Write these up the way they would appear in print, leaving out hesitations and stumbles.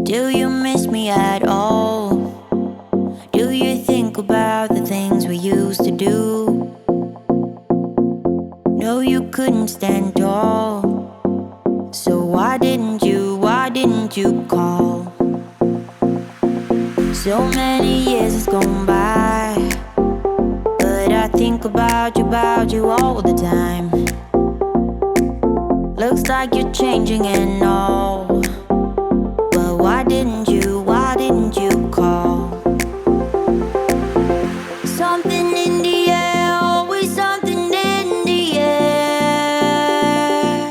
Do you miss me at all? Do you think about the things we used to do? No, you couldn't stand tall. So why didn't you call? So many years has gone by, but I think about you all the time. Looks like you're changing and all, but why didn't you call? Something in the air, always something in the air.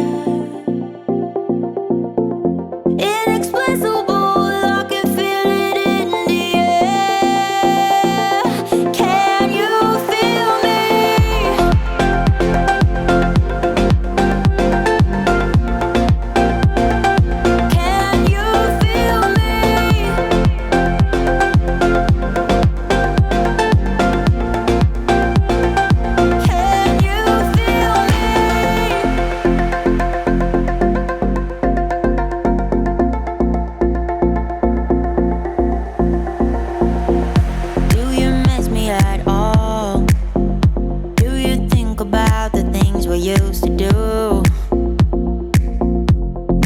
Inexplicable, I can feel it in the air. Can you feel me? Can you feel me? Can you feel me? Do you miss me at all? Do you think about the things we used to do?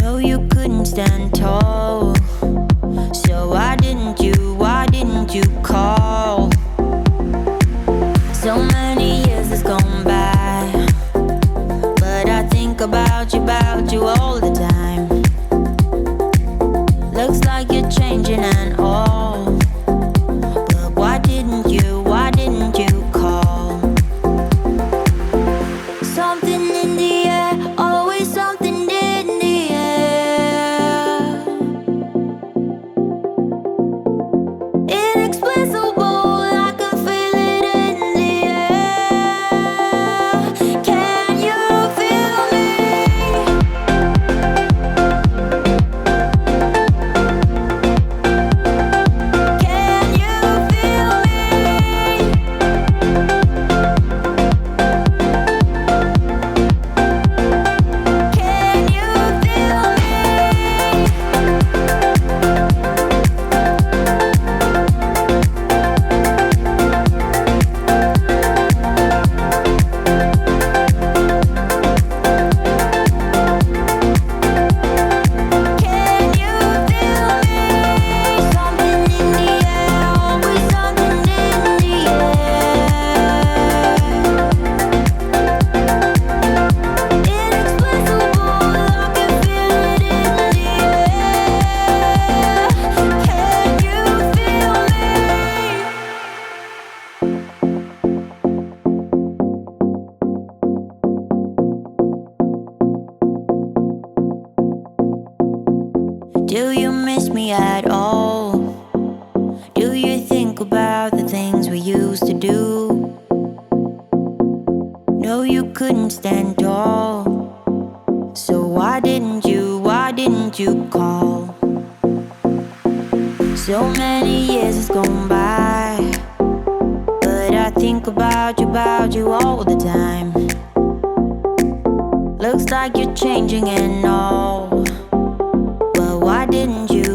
No, you couldn't stand tall. So why didn't you call? So many years has gone by, but I think about you all the time. Looks like you're changing and all, but why didn't you call? Something in the air, always something in the air. Inexplicable, I can feel it in the air. Can you feel me? Can you feel me? Can you feel me? Can you feel me? Something in the air, always something in the air. Inexplicable, I can feel it in the air. Can you feel me? Do you miss me at all? Do you think about the things we used to do? No, you couldn't stand tall. So why didn't you call? So many years has gone by, but I think about you all the time. Looks like you're changing and all, but why didn't you